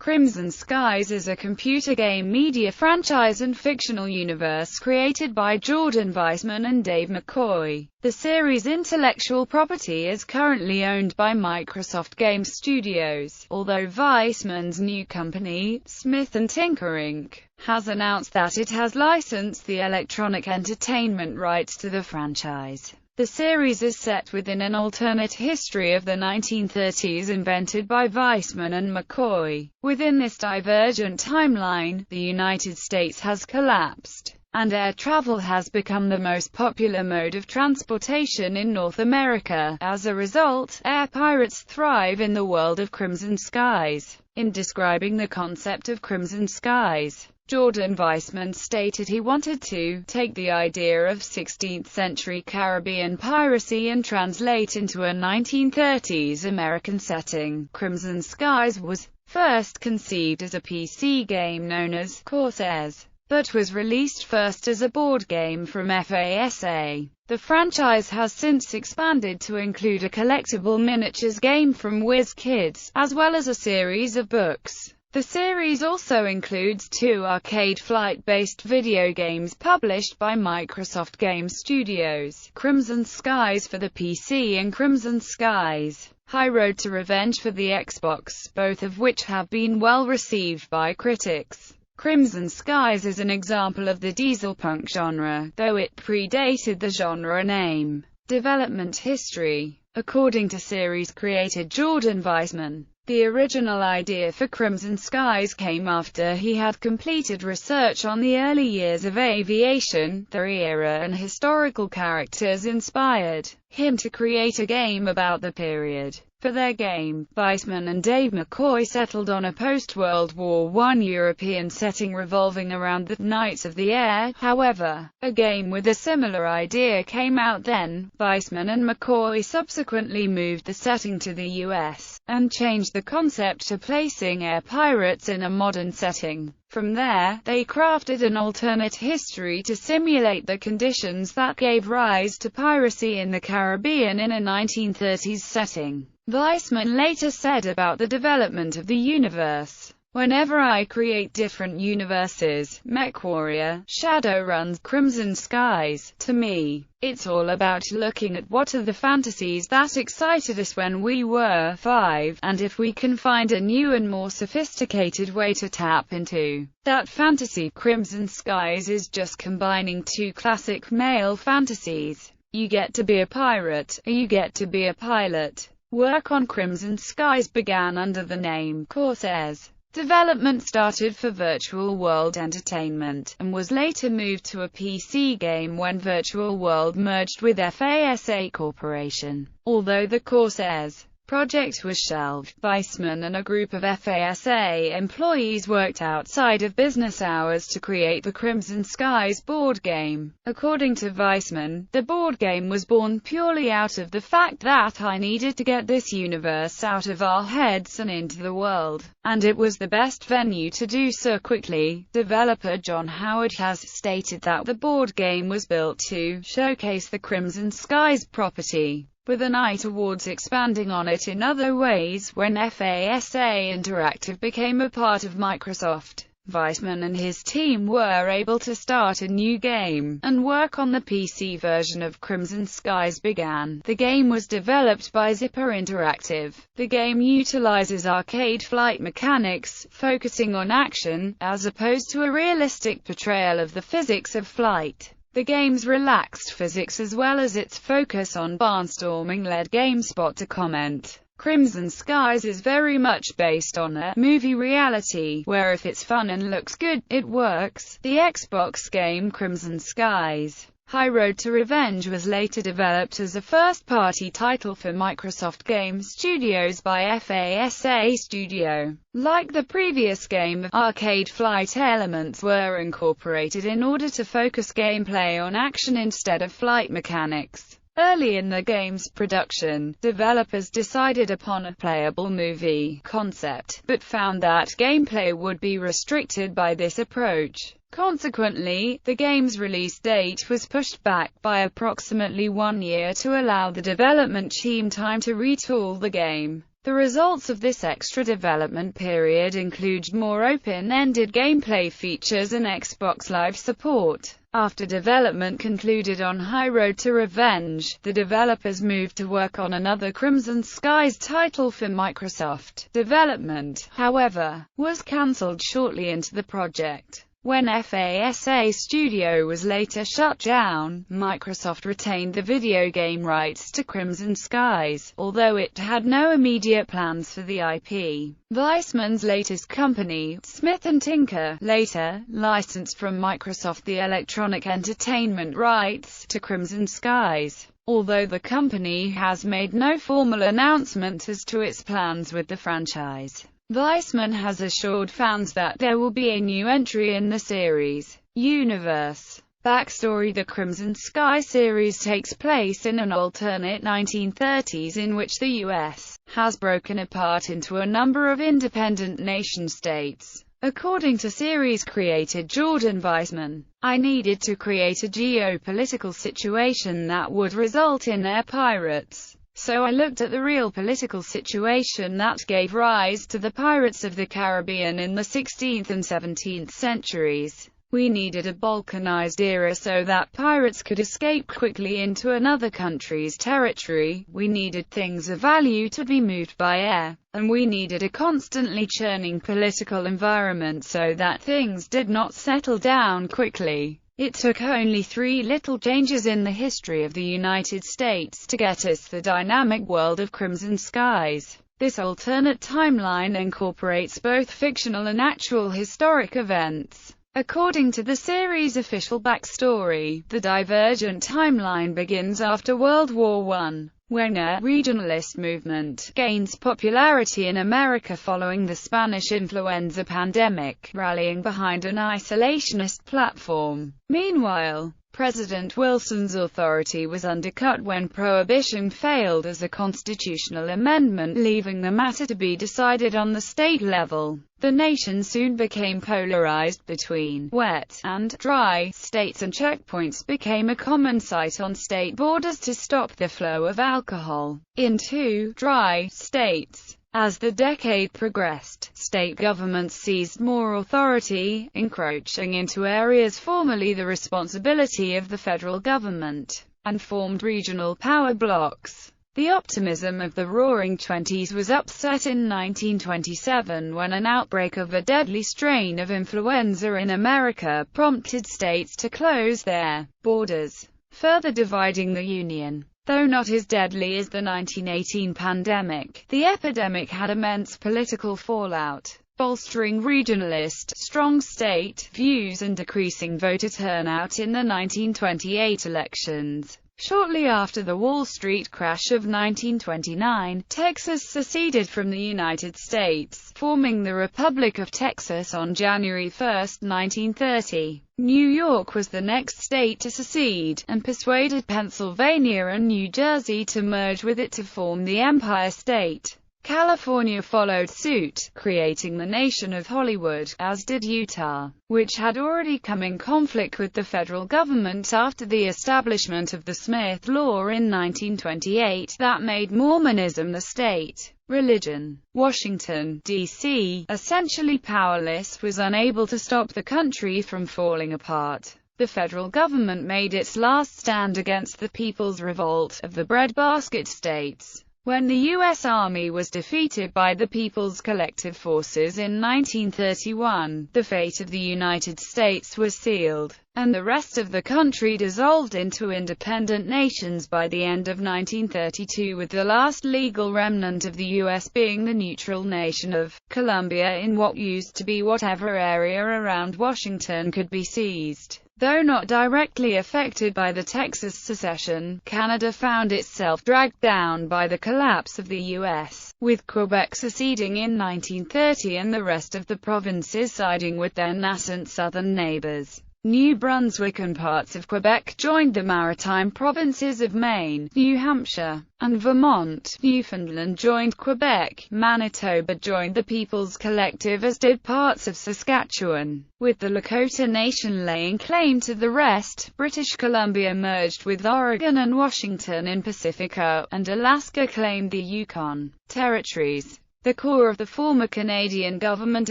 Crimson Skies is a computer game media franchise and fictional universe created by Jordan Weissman and Dave McCoy. The series' intellectual property is currently owned by Microsoft Game Studios, although Weissman's new company, Smith & Tinker Inc., has announced that it has licensed the electronic entertainment rights to the franchise. The series is set within an alternate history of the 1930s invented by Weissman and McCoy. Within this divergent timeline, the United States has collapsed, and air travel has become the most popular mode of transportation in North America. As a result, air pirates thrive in the world of Crimson Skies. In describing the concept of Crimson Skies, Jordan Weissman stated he wanted to take the idea of 16th-century Caribbean piracy and translate into a 1930s American setting. Crimson Skies was first conceived as a PC game known as Corsairs, but was released first as a board game from FASA. The franchise has since expanded to include a collectible miniatures game from WizKids, as well as a series of books. The series also includes 2 arcade flight-based video games published by Microsoft Game Studios, Crimson Skies for the PC and Crimson Skies: High Road to Revenge for the Xbox, both of which have been well received by critics. Crimson Skies is an example of the dieselpunk genre, though it predated the genre name. Development history. According to series creator Jordan Weissman, the original idea for Crimson Skies came after he had completed research on the early years of aviation. The era and historical characters inspired him to create a game about the period. For their game, Weissman and Dave McCoy settled on a post-World War I European setting revolving around the Knights of the Air. However, a game with a similar idea came out then. Weissman and McCoy subsequently moved the setting to the US, and changed the concept to placing air pirates in a modern setting. From there, they crafted an alternate history to simulate the conditions that gave rise to piracy in the Caribbean in a 1930s setting. Weissman later said about the development of the universe, "Whenever I create different universes, MechWarrior, Shadowruns, Crimson Skies, to me, it's all about looking at what are the fantasies that excited us when we were 5, and if we can find a new and more sophisticated way to tap into that fantasy." Crimson Skies is just combining 2 classic male fantasies. You get to be a pirate, or you get to be a pilot. Work on Crimson Skies began under the name Corsairs. Development started for Virtual World Entertainment, and was later moved to a PC game when Virtual World merged with FASA Corporation. Although the Corsairs project was shelved, Weissman and a group of FASA employees worked outside of business hours to create the Crimson Skies board game. According to Weissman, the board game was born purely out of the fact that I needed to get this universe out of our heads and into the world, and it was the best venue to do so quickly. Developer John Howard has stated that the board game was built to showcase the Crimson Skies property, with an eye towards expanding on it in other ways. When FASA Interactive became a part of Microsoft, Weissman and his team were able to start a new game, and work on the PC version of Crimson Skies began. The game was developed by Zipper Interactive. The game utilizes arcade flight mechanics, focusing on action, as opposed to a realistic portrayal of the physics of flight. The game's relaxed physics as well as its focus on barnstorming led GameSpot to comment, "Crimson Skies is very much based on a movie reality, where if it's fun and looks good, it works." The Xbox game Crimson Skies: High Road to Revenge was later developed as a first-party title for Microsoft Game Studios by FASA Studio. Like the previous game, arcade flight elements were incorporated in order to focus gameplay on action instead of flight mechanics. Early in the game's production, developers decided upon a playable movie concept, but found that gameplay would be restricted by this approach. Consequently, the game's release date was pushed back by approximately 1 year to allow the development team time to retool the game. The results of this extra development period include more open-ended gameplay features and Xbox Live support. After development concluded on High Road to Revenge, the developers moved to work on another Crimson Skies title for Microsoft. Development, however, was cancelled shortly into the project. When FASA Studio was later shut down, Microsoft retained the video game rights to Crimson Skies, although it had no immediate plans for the IP. Weissman's latest company, Smith & Tinker, later licensed from Microsoft the electronic entertainment rights to Crimson Skies. Although the company has made no formal announcement as to its plans with the franchise, Weissman has assured fans that there will be a new entry in the series' universe. Backstory: the Crimson Sky series takes place in an alternate 1930s in which the U.S. has broken apart into a number of independent nation-states. According to series creator Jordan Weissman, "I needed to create a geopolitical situation that would result in air pirates. So I looked at the real political situation that gave rise to the Pirates of the Caribbean in the 16th and 17th centuries. We needed a balkanized era so that pirates could escape quickly into another country's territory, we needed things of value to be moved by air, and we needed a constantly churning political environment so that things did not settle down quickly." It took only 3 little changes in the history of the United States to get us the dynamic world of Crimson Skies. This alternate timeline incorporates both fictional and actual historic events. According to the series' official backstory, the divergent timeline begins after World War I, when a regionalist movement gains popularity in America following the Spanish influenza pandemic, rallying behind an isolationist platform. Meanwhile, President Wilson's authority was undercut when Prohibition failed as a constitutional amendment, leaving the matter to be decided on the state level. The nation soon became polarized between wet and dry states, and checkpoints became a common sight on state borders to stop the flow of alcohol into dry states. As the decade progressed, state governments seized more authority, encroaching into areas formerly the responsibility of the federal government, and formed regional power blocks. The optimism of the Roaring Twenties was upset in 1927 when an outbreak of a deadly strain of influenza in America prompted states to close their borders, further dividing the Union. Though not as deadly as the 1918 pandemic, the epidemic had immense political fallout, bolstering regionalist, strong state views and decreasing voter turnout in the 1928 elections. Shortly after the Wall Street crash of 1929, Texas seceded from the United States, forming the Republic of Texas on January 1, 1930. New York was the next state to secede, and persuaded Pennsylvania and New Jersey to merge with it to form the Empire State. California followed suit, creating the nation of Hollywood, as did Utah, which had already come in conflict with the federal government after the establishment of the Smith Law in 1928 that made Mormonism the state religion. Washington, D.C., essentially powerless, was unable to stop the country from falling apart. The federal government made its last stand against the People's Revolt of the Breadbasket States. When the U.S. Army was defeated by the People's Collective Forces in 1931, the fate of the United States was sealed, and the rest of the country dissolved into independent nations by the end of 1932, with the last legal remnant of the U.S. being the neutral nation of Colombia in what used to be whatever area around Washington could be seized. Though not directly affected by the Texas secession, Canada found itself dragged down by the collapse of the U.S., with Quebec seceding in 1930 and the rest of the provinces siding with their nascent southern neighbors. New Brunswick and parts of Quebec joined the maritime provinces of Maine, New Hampshire, and Vermont. Newfoundland joined Quebec. Manitoba joined the People's Collective, as did parts of Saskatchewan, with the Lakota Nation laying claim to the rest. British Columbia merged with Oregon and Washington in Pacifica, and Alaska claimed the Yukon Territories. The core of the former Canadian government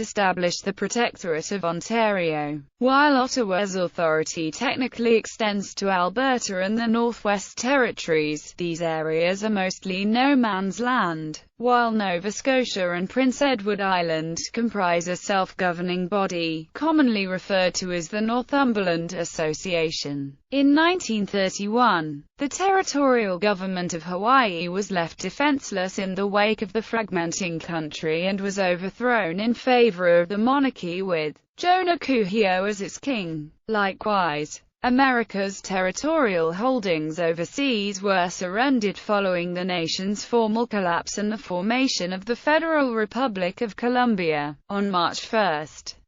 established the Protectorate of Ontario, while Ottawa's authority technically extends to Alberta and the Northwest Territories. These areas are mostly no man's land, while Nova Scotia and Prince Edward Island comprise a self-governing body, commonly referred to as the Northumberland Association. In 1931, the territorial government of Hawaii was left defenseless in the wake of the fragmenting country and was overthrown in favor of the monarchy with Jonah Kuhio as its king. Likewise, America's territorial holdings overseas were surrendered following the nation's formal collapse and the formation of the Federal Republic of Colombia, on March 1,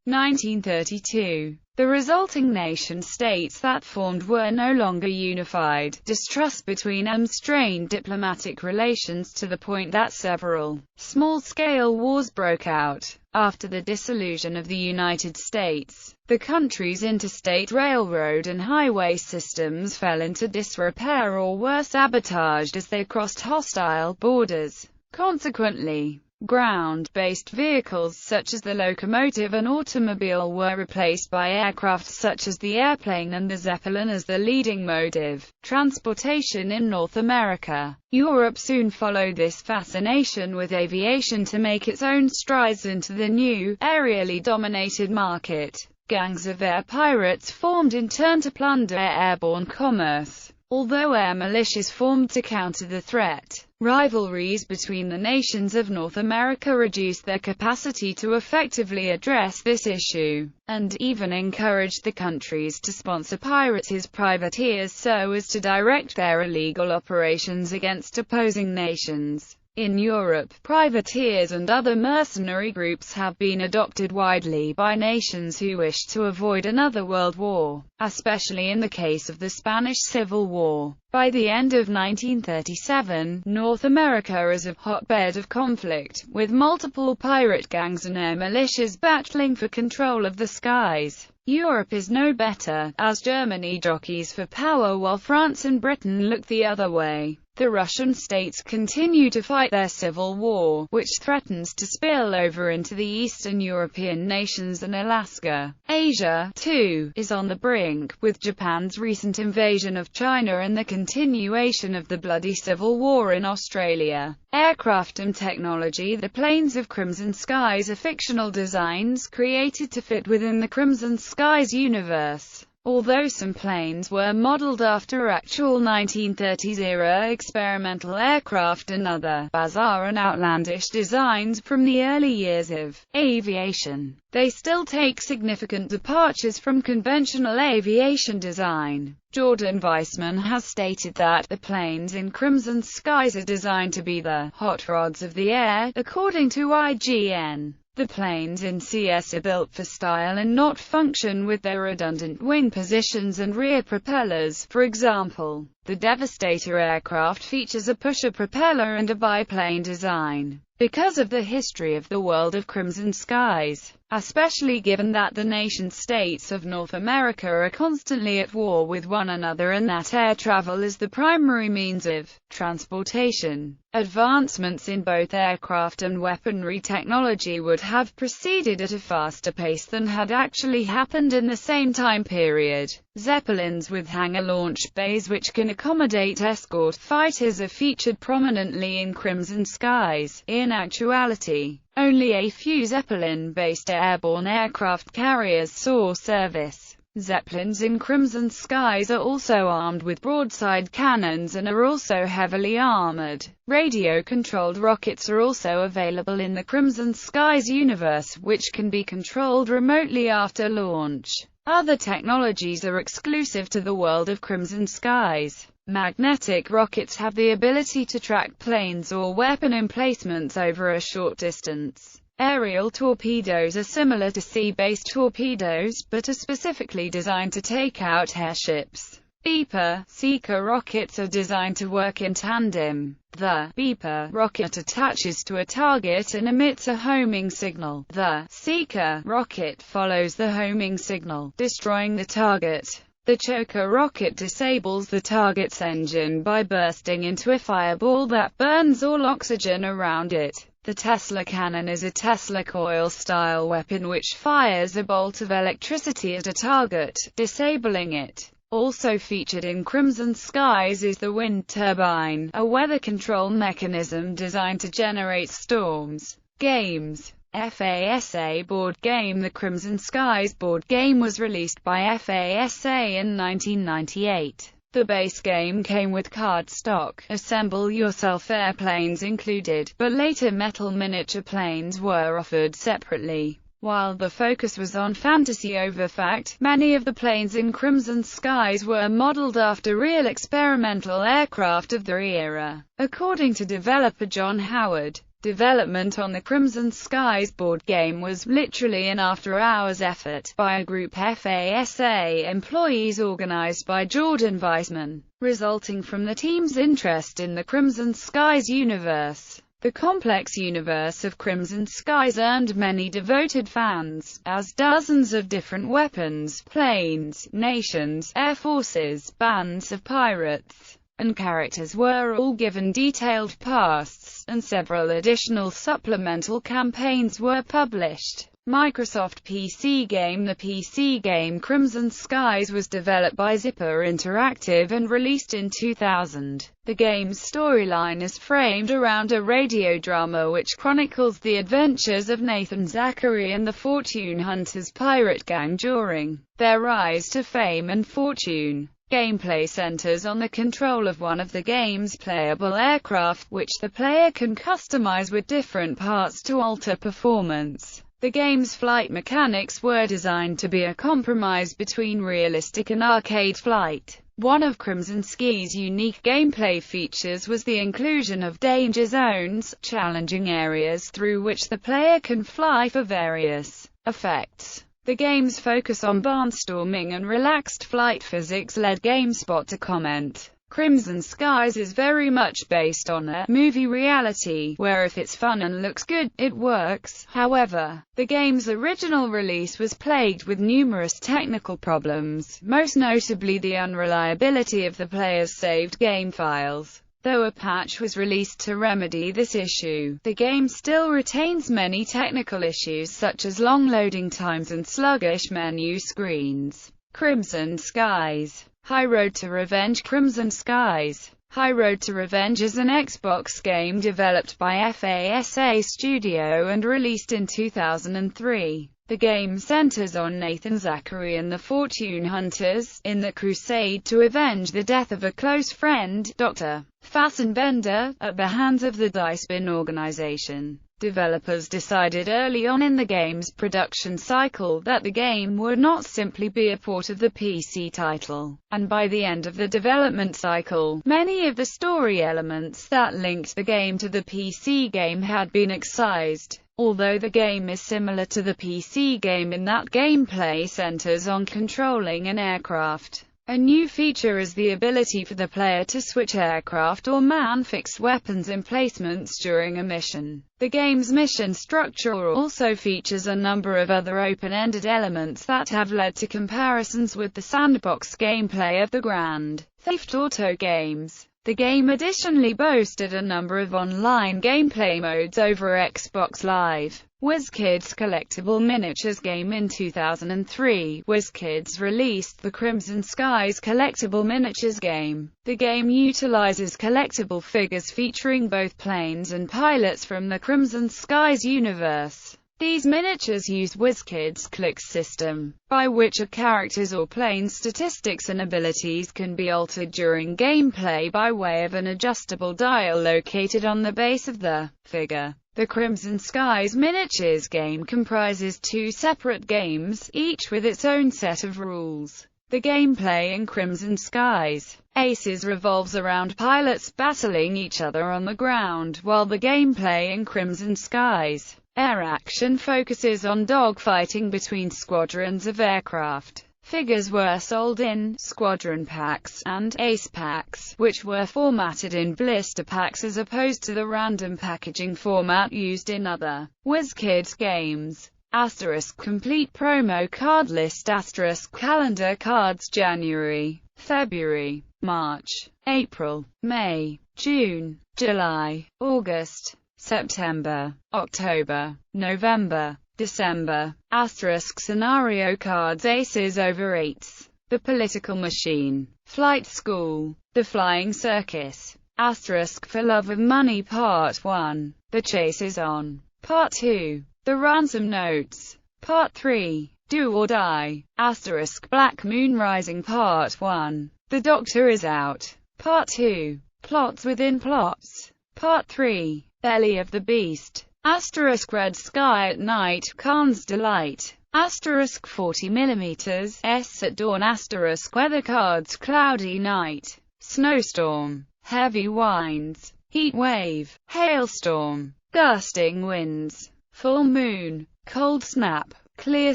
1932. The resulting nation-states that formed were no longer unified. Distrust between them strained diplomatic relations to the point that several small-scale wars broke out. After the dissolution of the United States, the country's interstate railroad and highway systems fell into disrepair or were sabotaged as they crossed hostile borders. Consequently, ground-based vehicles such as the locomotive and automobile were replaced by aircraft such as the airplane and the Zeppelin as the leading mode of transportation in North America. Europe soon followed this fascination with aviation to make its own strides into the new, aerially dominated market. Gangs of air pirates formed in turn to plunder airborne commerce, although air militias formed to counter the threat. Rivalries between the nations of North America reduced their capacity to effectively address this issue, and even encouraged the countries to sponsor pirates as privateers so as to direct their illegal operations against opposing nations. In Europe, privateers and other mercenary groups have been adopted widely by nations who wish to avoid another world war, especially in the case of the Spanish Civil War. By the end of 1937, North America is a hotbed of conflict, with multiple pirate gangs and air militias battling for control of the skies. Europe is no better, as Germany jockeys for power while France and Britain look the other way. The Russian states continue to fight their civil war, which threatens to spill over into the Eastern European nations and Alaska. Asia, too, is on the brink, with Japan's recent invasion of China and the continuation of the bloody civil war in Australia. Aircraft and technology. The planes of Crimson Skies are fictional designs created to fit within the Crimson Skies universe. Although some planes were modeled after actual 1930s-era experimental aircraft and other bizarre and outlandish designs from the early years of aviation, they still take significant departures from conventional aviation design. Jordan Weissman has stated that the planes in Crimson Skies are designed to be the hot rods of the air, according to IGN. The planes in CS are built for style and not function with their redundant wing positions and rear propellers. For example, the Devastator aircraft features a pusher propeller and a biplane design. Because of the history of the world of Crimson Skies, especially given that the nation-states of North America are constantly at war with one another and that air travel is the primary means of transportation, advancements in both aircraft and weaponry technology would have proceeded at a faster pace than had actually happened in the same time period. Zeppelins with hangar launch bays which can accommodate escort fighters are featured prominently in Crimson Skies. In actuality, only a few Zeppelin-based airborne aircraft carriers saw service. Zeppelins in Crimson Skies are also armed with broadside cannons and are also heavily armored. Radio-controlled rockets are also available in the Crimson Skies universe, which can be controlled remotely after launch. Other technologies are exclusive to the world of Crimson Skies. Magnetic rockets have the ability to track planes or weapon emplacements over a short distance. Aerial torpedoes are similar to sea-based torpedoes, but are specifically designed to take out airships. Beeper, seeker rockets are designed to work in tandem. The beeper rocket attaches to a target and emits a homing signal. The seeker rocket follows the homing signal, destroying the target. The choker rocket disables the target's engine by bursting into a fireball that burns all oxygen around it. The Tesla cannon is a Tesla coil-style weapon which fires a bolt of electricity at a target, disabling it. Also featured in Crimson Skies is the wind turbine, a weather control mechanism designed to generate storms. Games. FASA board game. The Crimson Skies board game was released by FASA in 1998. The base game came with cardstock, assemble-yourself airplanes included, but later metal miniature planes were offered separately. While the focus was on fantasy over fact, many of the planes in Crimson Skies were modeled after real experimental aircraft of the era. According to developer John Howard, development on the Crimson Skies board game was literally an after-hours effort by a group FASA employees organized by Jordan Weissman, resulting from the team's interest in the Crimson Skies universe. The complex universe of Crimson Skies earned many devoted fans, as dozens of different weapons, planes, nations, air forces, bands of pirates, and characters were all given detailed pasts, and several additional supplemental campaigns were published. Microsoft PC game. The PC game Crimson Skies was developed by Zipper Interactive and released in 2000. The game's storyline is framed around a radio drama which chronicles the adventures of Nathan Zachary and the Fortune Hunters pirate gang during their rise to fame and fortune. Gameplay centers on the control of one of the game's playable aircraft, which the player can customize with different parts to alter performance. The game's flight mechanics were designed to be a compromise between realistic and arcade flight. One of Crimson Skies' unique gameplay features was the inclusion of danger zones, challenging areas through which the player can fly for various effects. The game's focus on barnstorming and relaxed flight physics led GameSpot to comment, "Crimson Skies is very much based on a movie reality, where if it's fun and looks good, it works." However, the game's original release was plagued with numerous technical problems, most notably the unreliability of the player's saved game files. Though a patch was released to remedy this issue, the game still retains many technical issues such as long loading times and sluggish menu screens. Crimson Skies. High Road to Revenge. Crimson Skies. High Road to Revenge is an Xbox game developed by FASA Studio and released in 2003. The game centers on Nathan Zachary and the Fortune Hunters, in the crusade to avenge the death of a close friend, Dr. Fassenbender, at the hands of the Dicebin organization. Developers decided early on in the game's production cycle that the game would not simply be a port of the PC title, and by the end of the development cycle, many of the story elements that linked the game to the PC game had been excised. Although the game is similar to the PC game in that gameplay centers on controlling an aircraft, a new feature is the ability for the player to switch aircraft or man-fixed weapons emplacements during a mission. The game's mission structure also features a number of other open-ended elements that have led to comparisons with the sandbox gameplay of the Grand Theft Auto games. The game additionally boasted a number of online gameplay modes over Xbox Live. WizKids Collectible Miniatures game. In 2003, WizKids released the Crimson Skies Collectible Miniatures game. The game utilizes collectible figures featuring both planes and pilots from the Crimson Skies universe. These miniatures use WizKids' click system, by which a character's or plane's statistics and abilities can be altered during gameplay by way of an adjustable dial located on the base of the figure. The Crimson Skies Miniatures game comprises two separate games, each with its own set of rules. The gameplay in Crimson Skies Aces revolves around pilots battling each other on the ground, while the gameplay in Crimson Skies Air action focuses on dogfighting between squadrons of aircraft. Figures were sold in squadron packs and ace packs, which were formatted in blister packs as opposed to the random packaging format used in other WizKids games. Asterisk complete promo card list. Asterisk calendar cards. January, February, March, April, May, June, July, August, September, October, November, December. Asterisk scenario cards. Aces over eights. The Political Machine. Flight School. The Flying Circus. Asterisk for Love of Money Part 1. The Chase is On. Part 2. The Ransom Notes. Part 3. Do or Die. Asterisk Black Moon Rising Part 1. The Doctor is Out. Part 2. Plots Within Plots. Part 3. Belly of the Beast. Asterisk Red Sky at Night. Khan's Delight. Asterisk 40mm S at Dawn. Asterisk Weather cards. Cloudy Night. Snowstorm. Heavy Winds. Heat Wave. Hailstorm. Gusting Winds. Full Moon. Cold Snap. Clear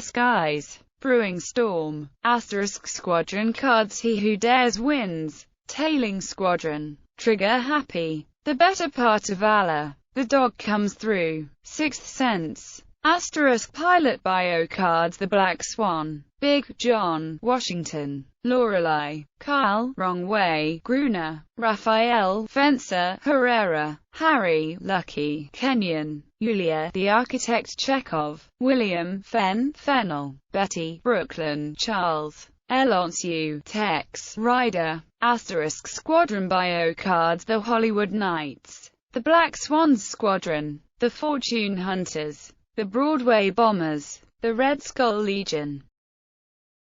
Skies. Brewing Storm. Asterisk Squadron cards. He Who Dares Wins. Tailing Squadron. Trigger Happy. The Better Part of Valor. The Dog Comes Through. Sixth Sense. Asterisk Pilot Bio cards. The Black Swan. Big John. Washington. Lorelei. Kyle. Wrong Way. Gruner. Raphael. Fencer. Herrera. Harry. Lucky. Kenyon. Yulia. The Architect. Chekhov. William. Fennel. Betty. Brooklyn. Charles. Elonsu. Tex. Ryder. Asterisk Squadron Bio cards. The Hollywood Knights. The Black Swans Squadron. The Fortune Hunters. The Broadway Bombers. The Red Skull Legion.